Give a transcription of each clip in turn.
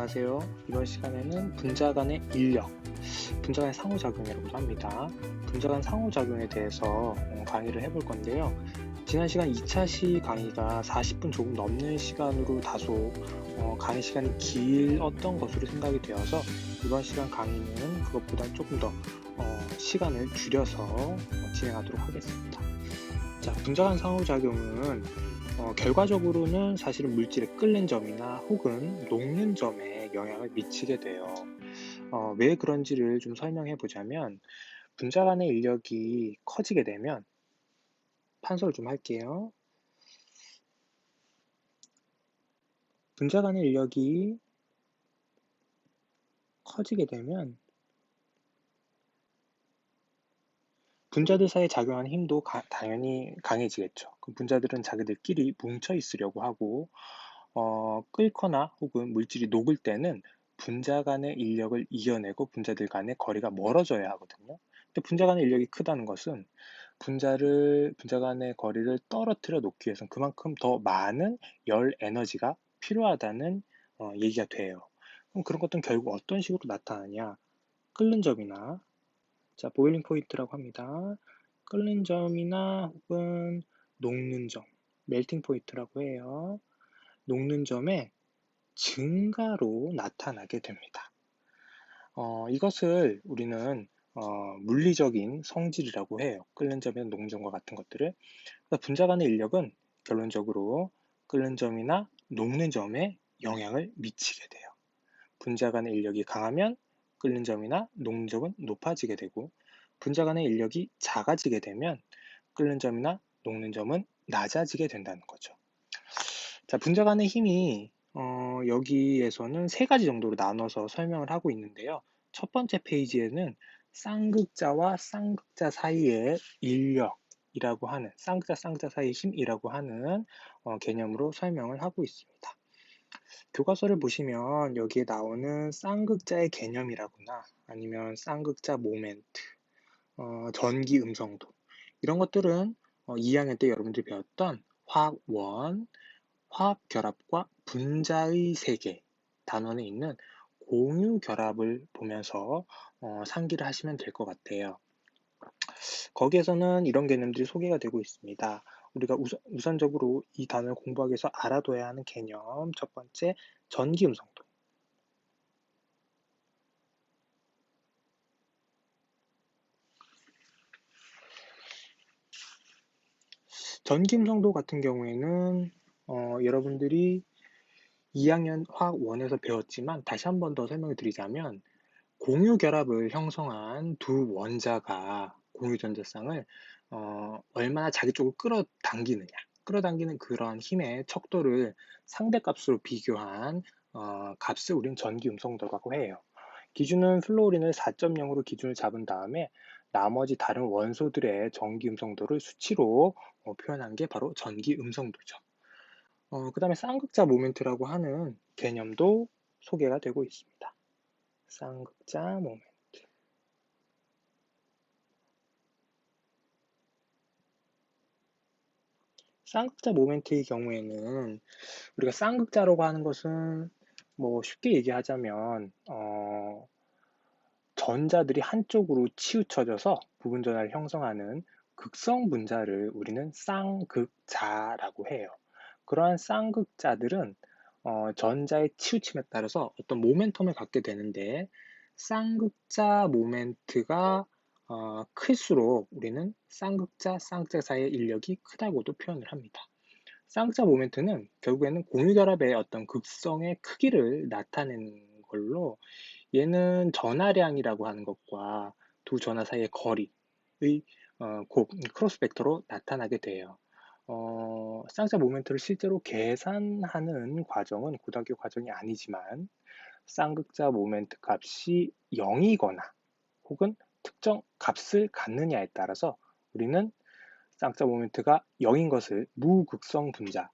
안녕하세요. 이번 시간에는 분자 간의 인력, 분자 간의 상호작용이라고도 합니다. 분자 간 상호작용에 대해서 강의를 해볼 건데요. 지난 시간 2차 시 강의가 40분 조금 넘는 시간으로 다소 강의 시간이 길었던 것으로 생각이 되어서 이번 시간 강의는 그것보다 조금 더 시간을 줄여서 진행하도록 하겠습니다. 자, 분자 간 상호작용은 결과적으로는 사실은 물질의 끓는 점이나 혹은 녹는 점에 영향을 미치게 돼요. 왜 그런지를 좀 설명해 보자면, 분자 간의 인력이 커지게 되면, 판서를 좀 할게요. 분자 간의 인력이 커지게 되면 분자들 사이에 작용하는 힘도 당연히 강해지겠죠. 그럼 분자들은 자기들끼리 뭉쳐 있으려고 하고 끓거나 혹은 물질이 녹을 때는 분자 간의 인력을 이겨내고 분자들 간의 거리가 멀어져야 하거든요. 근데 분자 간의 인력이 크다는 것은 분자 간의 거리를 떨어뜨려 놓기 위해서는 그만큼 더 많은 열 에너지가 필요하다는 얘기가 돼요. 그럼 그런 것들은 결국 어떤 식으로 나타나냐? 끓는 점이나, 자, 보일링 포인트라고 합니다. 끓는 점이나 혹은 녹는 점, 멜팅 포인트라고 해요. 녹는 점에 증가로 나타나게 됩니다. 이것을 우리는 물리적인 성질이라고 해요. 끓는 점이나 녹는 점과 같은 것들을. 분자 간의 인력은 결론적으로 끓는 점이나 녹는 점에 영향을 미치게 돼요. 분자 간의 인력이 강하면 끓는 점이나 녹는 점은 높아지게 되고, 분자 간의 인력이 작아지게 되면 끓는 점이나 녹는 점은 낮아지게 된다는 거죠. 자, 분자 간의 힘이 여기에서는 세 가지 정도로 나눠서 설명을 하고 있는데요. 첫 번째 페이지에는 쌍극자와 쌍극자 사이의 인력이라고 하는, 쌍극자 사이의 힘이라고 하는 개념으로 설명을 하고 있습니다. 교과서를 보시면 여기에 나오는 쌍극자의 개념이라거나 아니면 쌍극자 모멘트, 전기 음성도, 이런 것들은 2학년 때 여러분들이 배웠던 화학 1, 화학 결합과 분자의 세계 단원에 있는 공유 결합을 보면서 상기를 하시면 될 것 같아요. 거기에서는 이런 개념들이 소개가 되고 있습니다. 우리가 우선적으로 이 단어를 공부하기 위해서 알아둬야 하는 개념, 첫 번째, 전기 음성도. 전기 음성도 같은 경우에는 여러분들이 2학년 화학 1에서 배웠지만 다시 한 번 더 설명을 드리자면, 공유 결합을 형성한 두 원자가 공유 전자쌍을 얼마나 자기 쪽으로 끌어당기는 그런 힘의 척도를 상대값으로 비교한 값을 우리는 전기 음성도라고 해요. 기준은 플로린을 4.0으로 기준을 잡은 다음에 나머지 다른 원소들의 전기 음성도를 수치로 표현한 게 바로 전기 음성도죠. 그 다음에 쌍극자 모멘트라고 하는 개념도 소개가 되고 있습니다. 쌍극자 모멘트. 쌍극자 모멘트의 경우에는 우리가 쌍극자라고 하는 것은 뭐 쉽게 얘기하자면 전자들이 한쪽으로 치우쳐져서 부분 전하를 형성하는 극성 분자를 우리는 쌍극자라고 해요. 그러한 쌍극자들은 전자의 치우침에 따라서 어떤 모멘텀을 갖게 되는데, 쌍극자 모멘트가 클수록 우리는 쌍극자 사이의 인력이 크다고도 표현을 합니다. 쌍극자 모멘트는 결국에는 공유결합의 어떤 극성의 크기를 나타내는 걸로, 얘는 전하량이라고 하는 것과 두 전하 사이의 거리의 크로스 벡터로 나타나게 돼요. 쌍극자 모멘트를 실제로 계산하는 과정은 고등학교 과정이 아니지만, 쌍극자 모멘트 값이 0이거나 혹은 특정 값을 갖느냐에 따라서 우리는 쌍극자 모멘트가 0인 것을 무극성 분자,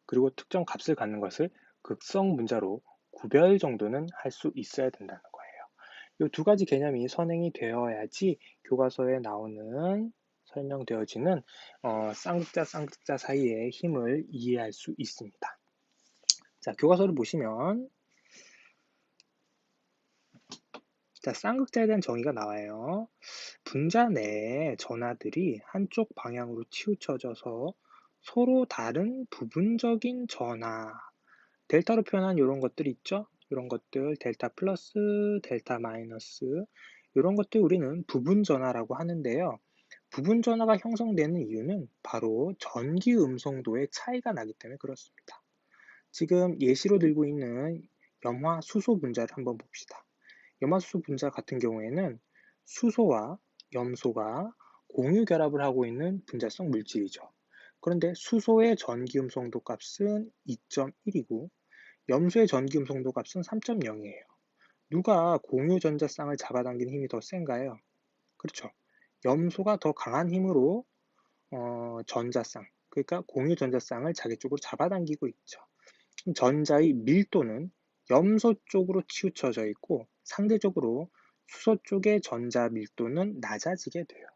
그리고 특정 값을 갖는 것을 극성 분자로 구별 정도는 할 수 있어야 된다는 거예요. 이 두 가지 개념이 선행이 되어야지 교과서에 나오는 설명되어지는 쌍극자 사이의 힘을 이해할 수 있습니다. 자, 교과서를 보시면 자, 쌍극자에 대한 정의가 나와요. 분자 내의 전하들이 한쪽 방향으로 치우쳐져서 서로 다른 부분적인 전하, 델타로 표현한 이런 것들 있죠? 이런 것들, 델타 플러스, 델타 마이너스, 이런 것들 우리는 부분 전하라고 하는데요. 부분 전하가 형성되는 이유는 바로 전기 음성도의 차이가 나기 때문에 그렇습니다. 지금 예시로 들고 있는 염화 수소 분자를 한번 봅시다. 염화 수소 분자 같은 경우에는 수소와 염소가 공유 결합을 하고 있는 분자성 물질이죠. 그런데 수소의 전기 음성도 값은 2.1이고 염소의 전기 음성도 값은 3.0이에요. 누가 공유 전자쌍을 잡아당기는 힘이 더 센가요? 그렇죠. 염소가 더 강한 힘으로 전자쌍, 그러니까 공유 전자쌍을 자기 쪽으로 잡아당기고 있죠. 전자의 밀도는 염소 쪽으로 치우쳐져 있고 상대적으로 수소 쪽의 전자 밀도는 낮아지게 돼요.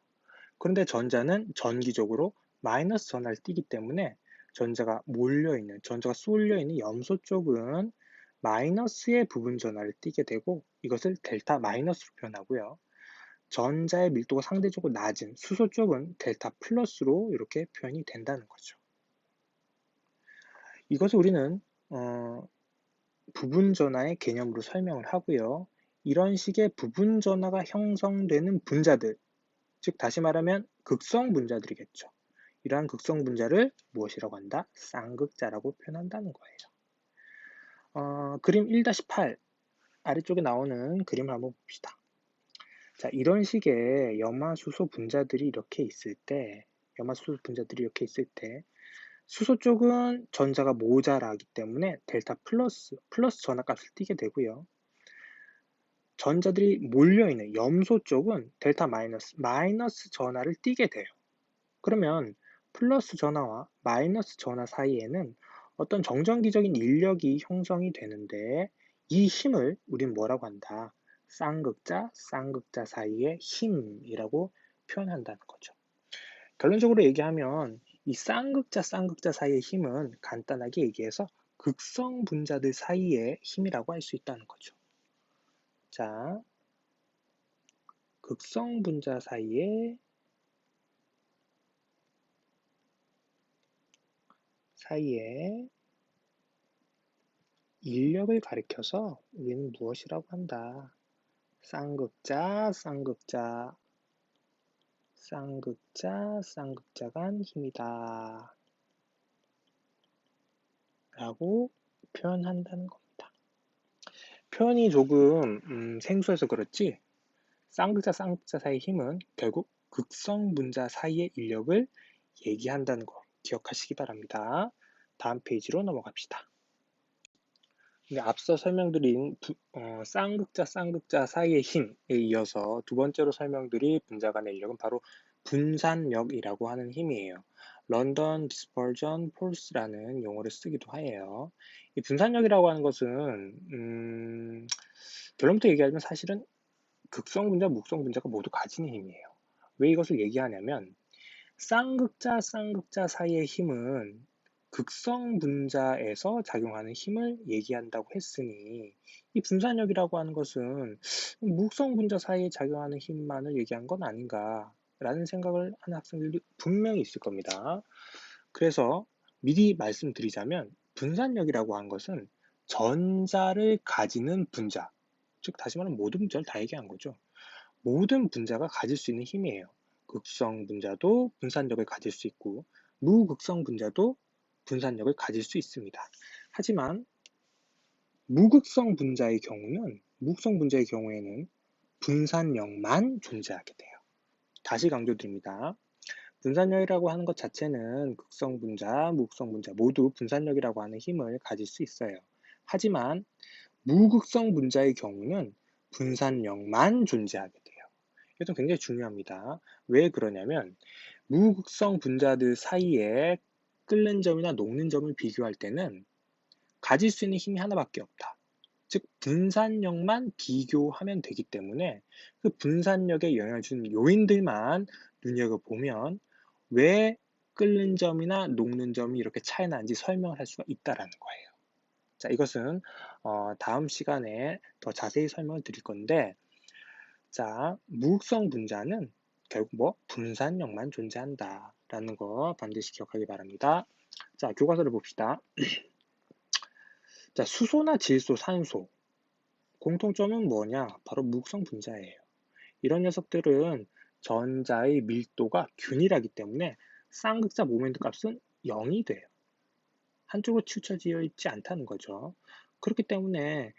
그런데 전자는 전기적으로 마이너스 전하를 띠기 때문에 전자가 몰려있는, 전자가 쏠려있는 염소 쪽은 마이너스의 부분 전하를 띠게 되고 이것을 델타 마이너스로 표현하고요. 전자의 밀도가 상대적으로 낮은 수소 쪽은 델타 플러스로 이렇게 표현이 된다는 거죠. 이것을 우리는 부분 전하의 개념으로 설명을 하고요. 이런 식의 부분 전하가 형성되는 분자들, 즉 다시 말하면 극성 분자들이겠죠. 이러한 극성 분자를 무엇이라고 한다? 쌍극자라고 표현한다는 거예요. 그림 1-8 아래쪽에 나오는 그림을 한번 봅시다. 자, 이런 식의 염화수소 분자들이 이렇게 있을 때, 수소 쪽은 전자가 모자라기 때문에 델타 플러스 전하값을 띠게 되고요. 전자들이 몰려있는 염소 쪽은 델타 마이너스 전하를 띠게 돼요. 그러면 플러스 전하와 마이너스 전하 사이에는 어떤 정전기적인 인력이 형성이 되는데 이 힘을 우린 뭐라고 한다? 쌍극자 사이의 힘이라고 표현한다는 거죠. 결론적으로 얘기하면 이 쌍극자 사이의 힘은 간단하게 얘기해서 극성 분자들 사이의 힘이라고 할 수 있다는 거죠. 자, 극성 분자 사이의 인력을 가리켜서 우리는 무엇이라고 한다? 쌍극자 간 힘이다 라고 표현한다는 겁니다. 표현이 조금 생소해서 그렇지 쌍극자 사이의 힘은 결국 극성 분자 사이의 인력을 얘기한다는 거 기억하시기 바랍니다. 다음 페이지로 넘어갑시다. 앞서 설명드린 쌍극자 사이의 힘에 이어서 두 번째로 설명드릴 분자 간의 인력은 바로 분산력이라고 하는 힘이에요. 런던 디스퍼전 포스라는 용어를 쓰기도 해요. 이 분산력이라고 하는 것은 결론부터 얘기하자면 사실은 극성 분자, 묵성 분자가 모두 가지는 힘이에요. 왜 이것을 얘기하냐면 쌍극자 사이의 힘은 극성 분자에서 작용하는 힘을 얘기한다고 했으니 이 분산력이라고 하는 것은 묵성 분자 사이에 작용하는 힘만을 얘기한 건 아닌가라는 생각을 하는 학생들이 분명히 있을 겁니다. 그래서 미리 말씀드리자면 분산력이라고 하는 것은 전자를 가지는 분자, 즉 다시 말하면 모든 분자를 다 얘기한 거죠. 모든 분자가 가질 수 있는 힘이에요. 극성 분자도 분산력을 가질 수 있고 무극성 분자도 분산력을 가질 수 있습니다. 하지만 무극성 분자의 경우에는 분산력만 존재하게 돼요. 다시 강조드립니다. 분산력이라고 하는 것 자체는 극성 분자, 무극성 분자 모두 분산력이라고 하는 힘을 가질 수 있어요. 하지만 무극성 분자의 경우는 분산력만 존재하게 돼요. 이것도 굉장히 중요합니다. 왜 그러냐면 무극성 분자들 사이에 끓는 점이나 녹는 점을 비교할 때는 가질 수 있는 힘이 하나밖에 없다. 즉 분산력만 비교하면 되기 때문에 그 분산력에 영향을 주는 요인들만 눈여겨보면 왜 끓는 점이나 녹는 점이 이렇게 차이 나는지 설명을 할 수가 있다라는 거예요. 자, 이것은 다음 시간에 더 자세히 설명을 드릴 건데 자, 무극성 분자는 결국 뭐 분산력만 존재한다라는 거 반드시 기억하기 바랍니다. 자, 교과서를 봅시다. 자, 수소나 질소, 산소 공통점은 뭐냐? 바로 무극성 분자예요. 이런 녀석들은 전자의 밀도가 균일하기 때문에 쌍극자 모멘트 값은 0이 돼요. 한쪽으로 치우쳐져 있지 않다는 거죠. 그렇기 때문에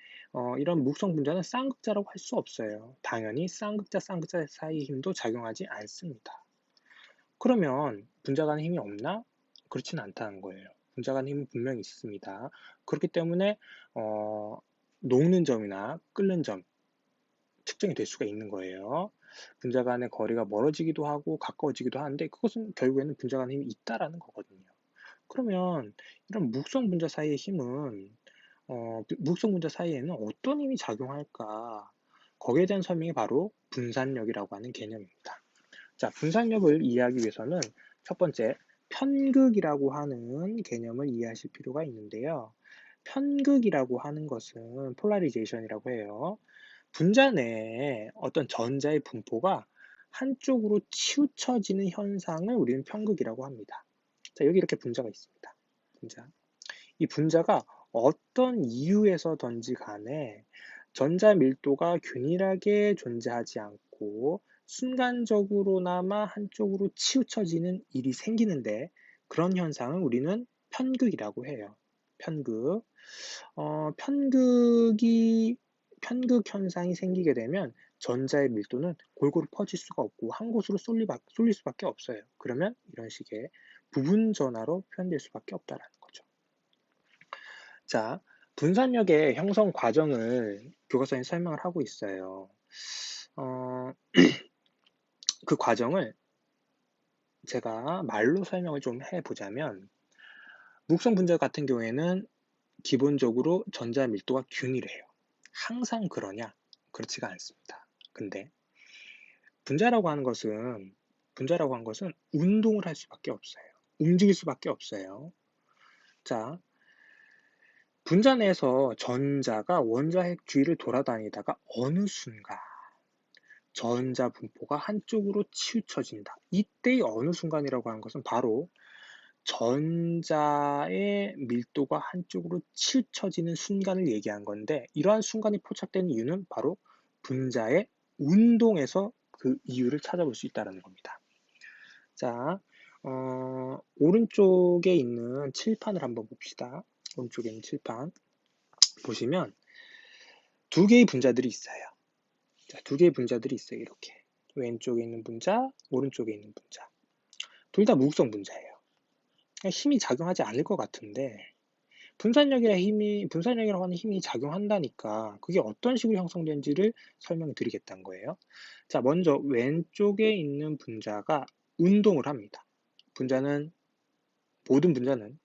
이런 무극성 분자는 쌍극자라고 할 수 없어요. 당연히 쌍극자 사이 힘도 작용하지 않습니다. 그러면 분자 간의 힘이 없나? 그렇지는 않다는 거예요. 분자 간의 힘은 분명히 있습니다. 그렇기 때문에 녹는 점이나 끓는 점 측정이 될 수가 있는 거예요. 분자 간의 거리가 멀어지기도 하고 가까워지기도 하는데 그것은 결국에는 분자 간의 힘이 있다라는 거거든요. 그러면 이런 무극성 분자 사이의 힘은 무극성 분자 사이에는 어떤 힘이 작용할까? 거기에 대한 설명이 바로 분산력이라고 하는 개념입니다. 자, 분산력을 이해하기 위해서는 첫 번째 편극이라고 하는 개념을 이해하실 필요가 있는데요. 편극이라고 하는 것은 폴라리제이션이라고 해요. 분자 내에 어떤 전자의 분포가 한쪽으로 치우쳐지는 현상을 우리는 편극이라고 합니다. 자, 여기 이렇게 분자가 있습니다. 분자. 이 분자가 어떤 이유에서든지 간에 전자 밀도가 균일하게 존재하지 않고 순간적으로나마 한쪽으로 치우쳐지는 일이 생기는데 그런 현상을 우리는 편극이라고 해요. 편극. 편극 현상이 생기게 되면 전자의 밀도는 골고루 퍼질 수가 없고 한 곳으로 쏠릴 수밖에 없어요. 그러면 이런 식의 부분 전하로 표현될 수밖에 없다라는 거죠. 자, 분산력의 형성 과정을 교과서에 설명을 하고 있어요. 그 과정을 제가 말로 설명을 좀 해보자면 무극성 분자 같은 경우에는 기본적으로 전자 밀도가 균일해요. 항상 그러냐? 그렇지가 않습니다. 근데 분자라고 하는 것은 운동을 할 수밖에 없어요. 움직일 수밖에 없어요. 자, 분자 내에서 전자가 원자핵 주위를 돌아다니다가 어느 순간 전자 분포가 한쪽으로 치우쳐진다. 이때의 어느 순간이라고 하는 것은 바로 전자의 밀도가 한쪽으로 치우쳐지는 순간을 얘기한 건데 이러한 순간이 포착되는 이유는 바로 분자의 운동에서 그 이유를 찾아볼 수 있다는 겁니다. 자, 오른쪽에 있는 칠판을 한번 봅시다. 오른쪽에 있는 칠판 보시면 두 개의 분자들이 있어요. 자, 두 개의 분자들이 있어요. 이렇게 왼쪽에 있는 분자, 오른쪽에 있는 분자. 둘 다 무극성 분자예요. 힘이 작용하지 않을 것 같은데 분산력이라고 하는 힘이 작용한다니까 그게 어떤 식으로 형성된지를 설명드리겠다는 거예요. 자, 먼저 왼쪽에 있는 분자가 운동을 합니다. 모든 분자는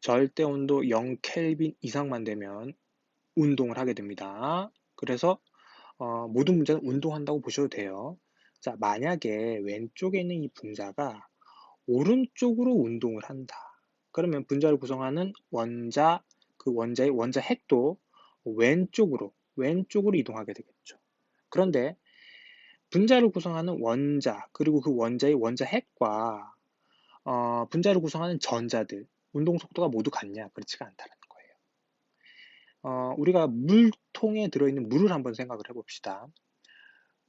절대 온도 0켈빈 이상만 되면 운동을 하게 됩니다. 그래서 모든 분자는 운동한다고 보셔도 돼요. 자, 만약에 왼쪽에 있는 이 분자가 오른쪽으로 운동을 한다. 그러면 분자를 구성하는 원자의 원자 핵도 왼쪽으로 이동하게 되겠죠. 그런데 분자를 구성하는 원자, 그리고 그 원자의 원자 핵과 분자를 구성하는 전자들, 운동 속도가 모두 같냐? 그렇지가 않다는 거예요. 우리가 물통에 들어있는 물을 한번 생각을 해봅시다.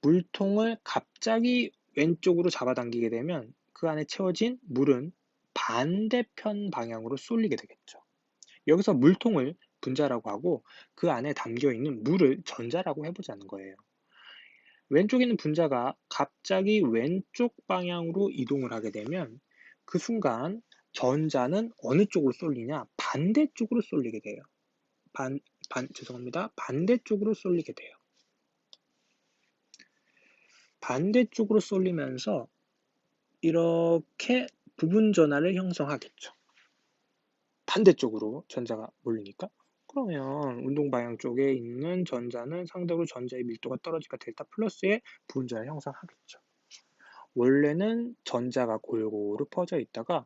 물통을 갑자기 왼쪽으로 잡아당기게 되면 그 안에 채워진 물은 반대편 방향으로 쏠리게 되겠죠. 여기서 물통을 분자라고 하고 그 안에 담겨 있는 물을 전자라고 해보자는 거예요. 왼쪽에 있는 분자가 갑자기 왼쪽 방향으로 이동을 하게 되면 그 순간 전자는 어느 쪽으로 쏠리냐? 반대쪽으로 쏠리게 돼요. 반대쪽으로 쏠리게 돼요. 반대쪽으로 쏠리면서 이렇게 부분 전하를 형성하겠죠. 반대쪽으로 전자가 몰리니까. 그러면 운동 방향 쪽에 있는 전자는 상대적으로 전자의 밀도가 떨어지니까 델타 플러스의 부분 전하를 형성하겠죠. 원래는 전자가 골고루 퍼져 있다가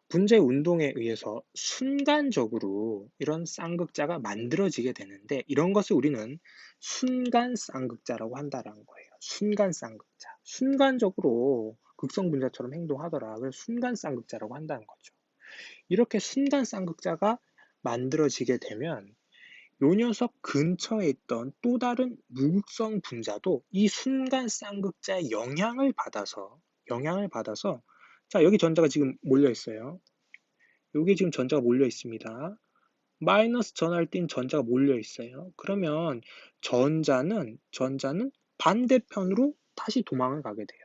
분자의 운동에 의해서 순간적으로 이런 쌍극자가 만들어지게 되는데 이런 것을 우리는 순간 쌍극자라고 한다라는 거예요. 순간 쌍극자. 순간적으로 극성 분자처럼 행동하더라. 그래서 순간 쌍극자라고 한다는 거죠. 이렇게 순간 쌍극자가 만들어지게 되면 요 녀석 근처에 있던 또 다른 무극성 분자도 이 순간 쌍극자의 영향을 받아서 자, 여기 전자가 지금 몰려 있어요. 여기 지금 전자가 몰려 있습니다. 마이너스 전하를 띤 전자가 몰려 있어요. 그러면 전자는 반대편으로 다시 도망을 가게 돼요.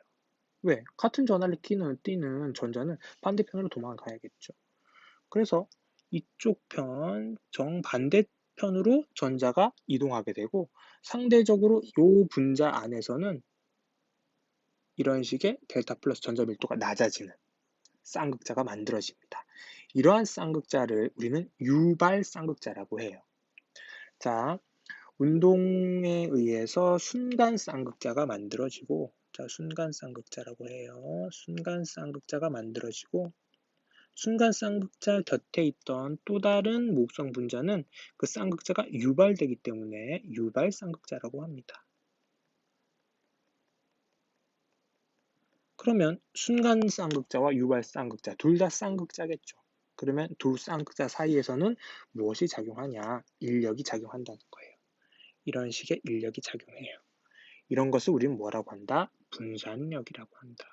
왜? 같은 전하를 띠는 전자는 반대편으로 도망을 가야겠죠. 그래서 이쪽 편 정반대편으로 전자가 이동하게 되고 상대적으로 이 분자 안에서는 이런 식의 델타 플러스 전자 밀도가 낮아지는 쌍극자가 만들어집니다. 이러한 쌍극자를 우리는 유발 쌍극자라고 해요. 자, 운동에 의해서 순간 쌍극자가 만들어지고, 자, 순간 쌍극자라고 해요. 순간 쌍극자가 만들어지고, 순간 쌍극자 곁에 있던 또 다른 목성 분자는 그 쌍극자가 유발되기 때문에 유발 쌍극자라고 합니다. 그러면 순간 쌍극자와 유발 쌍극자 둘 다 쌍극자겠죠. 그러면 두 쌍극자 사이에서는 무엇이 작용하냐? 인력이 작용한다는 거예요. 이런 식의 인력이 작용해요. 이런 것을 우리는 뭐라고 한다? 분산력이라고 한다.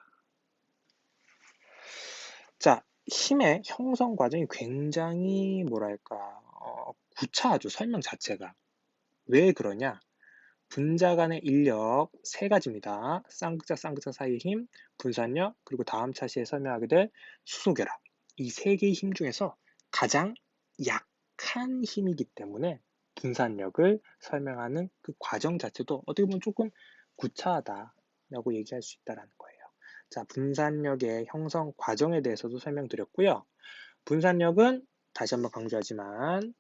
자, 힘의 형성 과정이 굉장히 뭐랄까 구차하죠. 설명 자체가. 왜 그러냐? 분자 간의 인력 세 가지입니다. 쌍극자 사이의 힘, 분산력, 그리고 다음 차시에 설명하게 될 수소결합. 이 세 개의 힘 중에서 가장 약한 힘이기 때문에 분산력을 설명하는 그 과정 자체도 어떻게 보면 조금 구차하다라고 얘기할 수 있다는 거예요. 자, 분산력의 형성 과정에 대해서도 설명드렸고요. 분산력은 다시 한번 강조하지만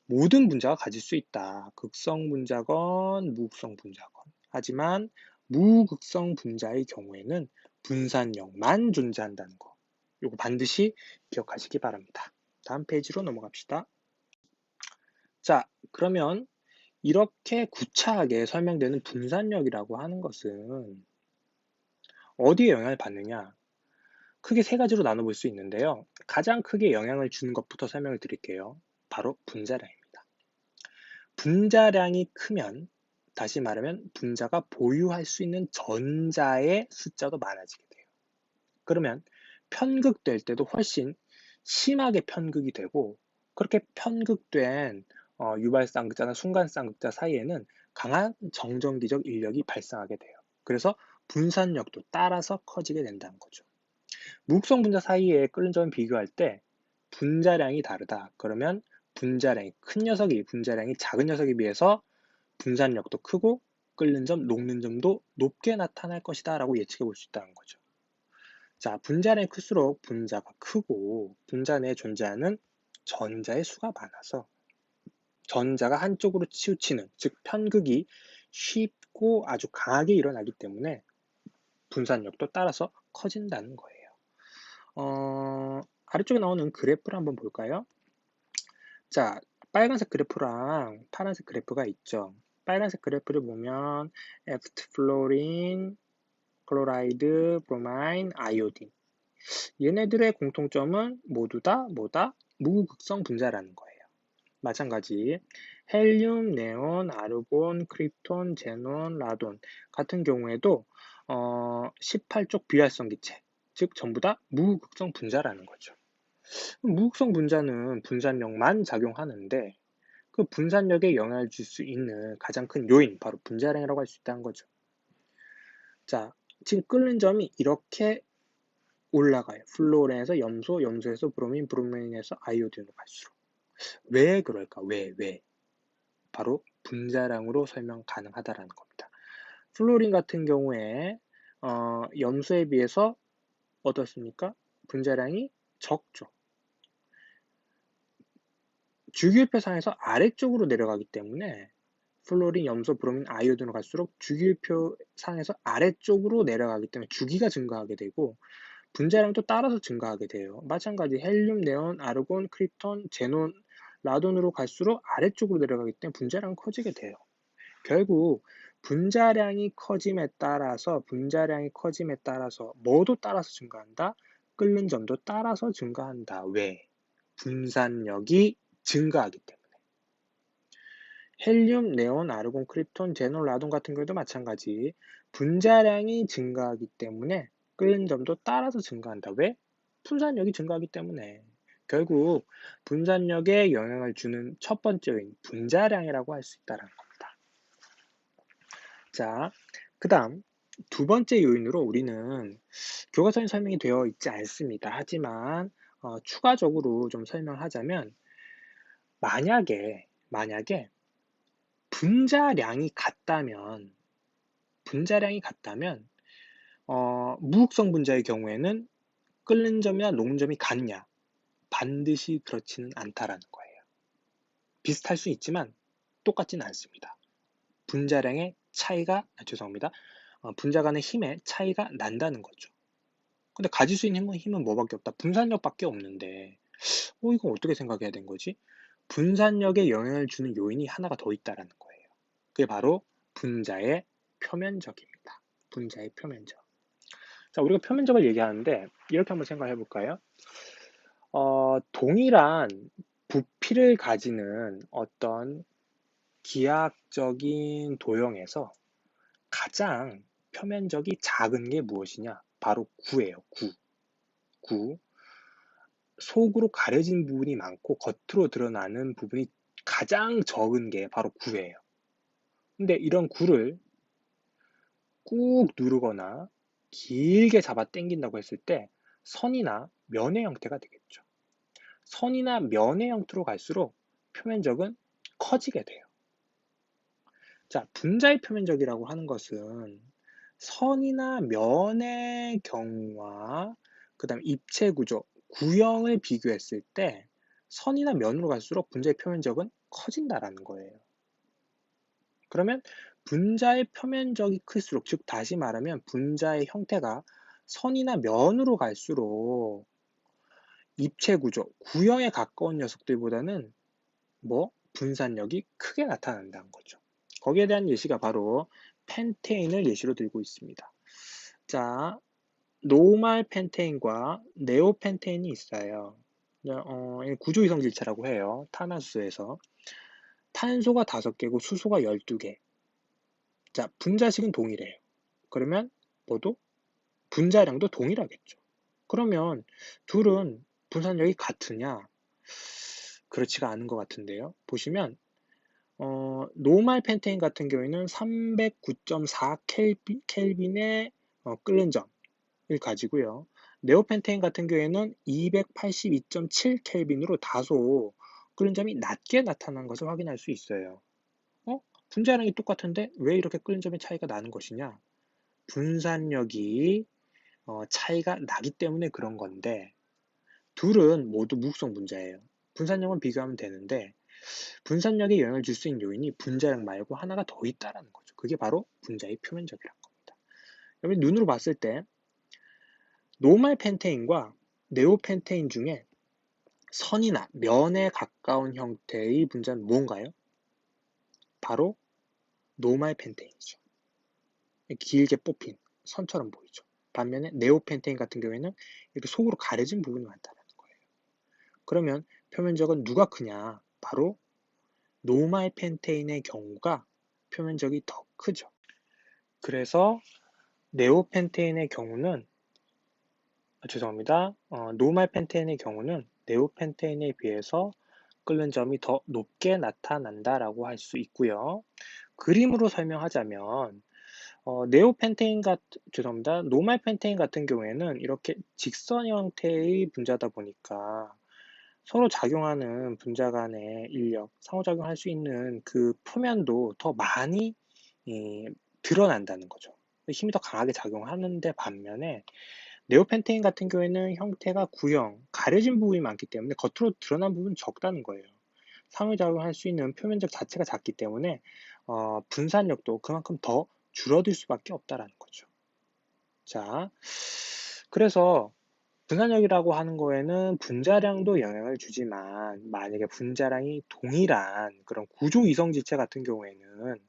모든 분자가 가질 수 있다. 극성 분자건 무극성 분자건. 하지만 무극성 분자의 경우에는 분산력만 존재한다는 거. 이거 반드시 기억하시기 바랍니다. 다음 페이지로 넘어갑시다. 자, 그러면 이렇게 구차하게 설명되는 분산력이라고 하는 것은 어디에 영향을 받느냐? 크게 세 가지로 나눠볼 수 있는데요. 가장 크게 영향을 주는 것부터 설명을 드릴게요. 바로 분자량입니다. 분자량이 크면, 다시 말하면 분자가 보유할 수 있는 전자의 숫자도 많아지게 돼요. 그러면 편극될 때도 훨씬 심하게 편극이 되고, 그렇게 편극된 유발 쌍극자나 순간 쌍극자 사이에는 강한 정전기적 인력이 발생하게 돼요. 그래서 분산력도 따라서 커지게 된다는 거죠. 무극성 분자 사이에 끓는 점을 비교할 때 분자량이 다르다. 그러면 분자량이 큰 녀석이 분자량이 작은 녀석에 비해서 분산력도 크고 끓는 점, 녹는 점도 높게 나타날 것이다 라고 예측해 볼 수 있다는 거죠. 자, 분자량이 클수록 분자가 크고 분자 내에 존재하는 전자의 수가 많아서 전자가 한쪽으로 치우치는, 즉 편극이 쉽고 아주 강하게 일어나기 때문에 분산력도 따라서 커진다는 거예요. 아래쪽에 나오는 그래프를 한번 볼까요? 자, 빨간색 그래프랑 파란색 그래프가 있죠. 빨간색 그래프를 보면 F 플로린, 클로라이드, 브로마인, 아이오딘. 얘네들의 공통점은 모두 다 뭐다? 무극성 분자라는 거예요. 마찬가지 헬륨, 네온, 아르곤, 크립톤, 제논, 라돈 같은 경우에도 18쪽 비활성 기체, 즉 전부 다 무극성 분자라는 거죠. 무극성 분자는 분산력만 작용하는데 그 분산력에 영향을 줄 수 있는 가장 큰 요인, 바로 분자량이라고 할 수 있다는 거죠. 자, 지금 끓는 점이 이렇게 올라가요. 플로렌에서 염소, 염소에서 브로민, 브로민에서 아이오딘으로 갈수록. 왜 그럴까? 왜? 바로 분자량으로 설명 가능하다라는 겁니다. 플로린 같은 경우에 염소에 비해서 어떻습니까? 분자량이 적죠. 주기율표상에서 아래쪽으로 내려가기 때문에 플로린, 염소, 브로민, 아이오딘으로 갈수록 주기율표상에서 아래쪽으로 내려가기 때문에 주기가 증가하게 되고 분자량도 따라서 증가하게 돼요. 마찬가지 헬륨, 네온, 아르곤, 크립톤, 제논, 라돈으로 갈수록 아래쪽으로 내려가기 때문에 분자량은 커지게 돼요. 결국 분자량이 커짐에 따라서 뭐도 따라서 증가한다? 끓는 점도 따라서 증가한다. 왜? 분산력이 증가하기 때문에. 헬륨, 네온, 아르곤, 크립톤, 제논, 라돈 같은 경우도 마찬가지. 분자량이 증가하기 때문에 끓는 점도 따라서 증가한다. 왜? 분산력이 증가하기 때문에. 결국 분산력에 영향을 주는 첫 번째 요인, 분자량이라고 할 수 있다는 겁니다. 자, 그 다음 두 번째 요인으로 우리는 교과서에 설명이 되어 있지 않습니다. 하지만 추가적으로 좀 설명하자면 만약에 분자량이 같다면 무극성 분자의 경우에는 끓는 점이나 녹는 점이 같냐? 반드시 그렇지는 않다라는 거예요. 비슷할 수 있지만 똑같지는 않습니다. 분자 간의 힘의 차이가 난다는 거죠. 근데 가질 수 있는 힘은 뭐밖에 없다? 분산력밖에 없는데, 이건 어떻게 생각해야 되는 거지? 분산력에 영향을 주는 요인이 하나가 더 있다라는 거예요. 그게 바로 분자의 표면적입니다. 분자의 표면적. 자, 우리가 표면적을 얘기하는데 이렇게 한번 생각해 볼까요? 동일한 부피를 가지는 어떤 기하학적인 도형에서 가장 표면적이 작은 게 무엇이냐? 바로 구예요. 구. 속으로 가려진 부분이 많고 겉으로 드러나는 부분이 가장 적은 게 바로 구예요. 근데 이런 구를 꾹 누르거나 길게 잡아 당긴다고 했을 때 선이나 면의 형태가 되겠죠. 선이나 면의 형태로 갈수록 표면적은 커지게 돼요. 자, 분자의 표면적이라고 하는 것은 선이나 면의 경우와 그 다음 입체 구조, 구형을 비교했을 때 선이나 면으로 갈수록 분자의 표면적은 커진다라는 거예요. 그러면 분자의 표면적이 클수록, 즉 다시 말하면 분자의 형태가 선이나 면으로 갈수록 입체 구조, 구형에 가까운 녀석들보다는 분산력이 크게 나타난다는 거죠. 거기에 대한 예시가 바로 펜테인을 예시로 들고 있습니다. 자, 노말 펜테인과 네오펜테인이 있어요. 구조이성 질체라고 해요. 탄화수소에서. 탄소가 5개고 수소가 12개. 자, 분자식은 동일해요. 그러면 모두 분자량도 동일하겠죠. 그러면 둘은 분산력이 같으냐? 그렇지가 않은 것 같은데요. 보시면 노말 펜테인 같은 경우에는 309.4 켈빈의 끓는 점을 가지고요. 네오펜테인 같은 경우에는 282.7 켈빈으로 다소 끓는 점이 낮게 나타난 것을 확인할 수 있어요. 분자량이 똑같은데 왜 이렇게 끓는 점의 차이가 나는 것이냐? 분산력이 차이가 나기 때문에 그런 건데 둘은 모두 무극성 분자예요. 분산력은 비교하면 되는데 분산력에 영향을 줄 수 있는 요인이 분자량 말고 하나가 더 있다라는 거죠. 그게 바로 분자의 표면적이라는 겁니다. 여러분 눈으로 봤을 때 노말 펜테인과 네오펜테인 중에 선이나 면에 가까운 형태의 분자는 뭔가요? 바로 노말 펜테인이죠. 길게 뽑힌 선처럼 보이죠. 반면에 네오펜테인 같은 경우에는 이렇게 속으로 가려진 부분이 많다는 거예요. 그러면 표면적은 누가 크냐? 바로 노말 펜테인의 경우가 표면적이 더 크죠. 그래서 네오펜테인의 경우는 노말 펜테인의 경우는 네오펜테인에 비해서 끓는 점이 더 높게 나타난다라고 할 수 있고요. 그림으로 설명하자면 노말 펜테인 같은 경우에는 이렇게 직선 형태의 분자다 보니까 서로 작용하는 분자 간의 인력, 상호작용할 수 있는 그 표면도 더 많이 드러난다는 거죠. 힘이 더 강하게 작용하는데 반면에 네오펜테인 같은 경우에는 형태가 구형, 가려진 부분이 많기 때문에 겉으로 드러난 부분은 적다는 거예요. 상호작용할 수 있는 표면적 자체가 작기 때문에 분산력도 그만큼 더 줄어들 수밖에 없다라는 거죠. 자, 그래서 분산력이라고 하는 거에는 분자량도 영향을 주지만 만약에 분자량이 동일한 그런 구조 이성질체 같은 경우에는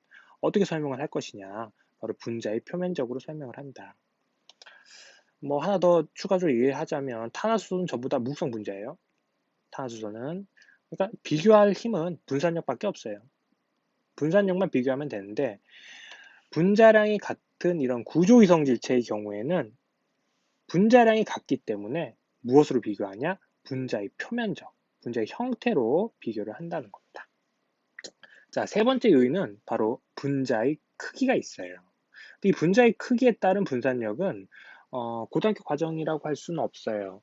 어떻게 설명을 할 것이냐? 바로 분자의 표면적으로 설명을 한다. 뭐 하나 더 추가적으로 얘기하자면 탄화수소는 전부 다 무극성 분자예요. 탄화수소는. 그러니까 비교할 힘은 분산력밖에 없어요. 분산력만 비교하면 되는데 분자량이 같은 이런 구조 이성질체의 경우에는 분자량이 같기 때문에 무엇으로 비교하냐? 분자의 표면적, 분자의 형태로 비교를 한다는 겁니다. 자, 세 번째 요인은 바로 분자의 크기가 있어요. 이 분자의 크기에 따른 분산력은 고등학교 과정이라고 할 수는 없어요.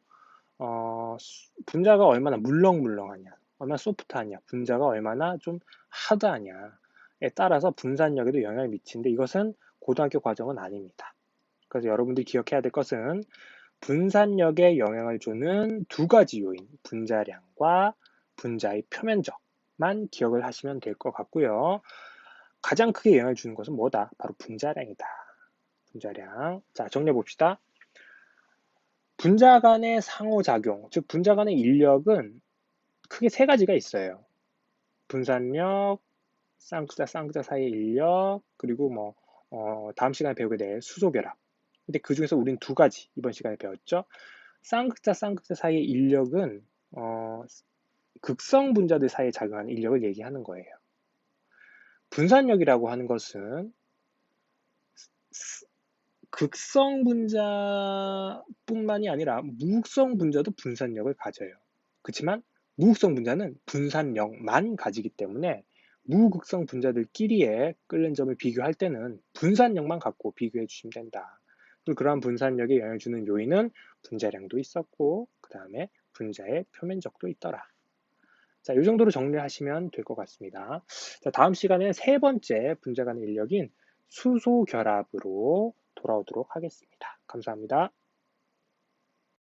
분자가 얼마나 물렁물렁하냐, 얼마나 소프트하냐, 분자가 얼마나 좀 하드하냐에 따라서 분산력에도 영향을 미치는데 이것은 고등학교 과정은 아닙니다. 그래서 여러분들이 기억해야 될 것은 분산력에 영향을 주는 두 가지 요인, 분자량과 분자의 표면적만 기억을 하시면 될 것 같고요. 가장 크게 영향을 주는 것은 뭐다? 바로 분자량이다. 분자량. 자, 정리해 봅시다. 분자 간의 상호작용, 즉 분자 간의 인력은 크게 세 가지가 있어요. 분산력, 쌍극자 사이의 인력, 그리고 다음 시간에 배우게 될 수소결합. 근데 그 중에서 우린 두 가지 이번 시간에 배웠죠. 쌍극자 사이의 인력은 극성 분자들 사이에 작용하는 인력을 얘기하는 거예요. 분산력이라고 하는 것은 극성 분자뿐만이 아니라 무극성 분자도 분산력을 가져요. 그렇지만 무극성 분자는 분산력만 가지기 때문에 무극성 분자들끼리의 끓는 점을 비교할 때는 분산력만 갖고 비교해 주시면 된다. 그리고 그러한 분산력에 영향을 주는 요인은 분자량도 있었고 그 다음에 분자의 표면적도 있더라. 자, 이 정도로 정리하시면 될 것 같습니다. 자, 다음 시간에 세 번째 분자 간의 인력인 수소 결합으로 돌아오도록 하겠습니다. 감사합니다.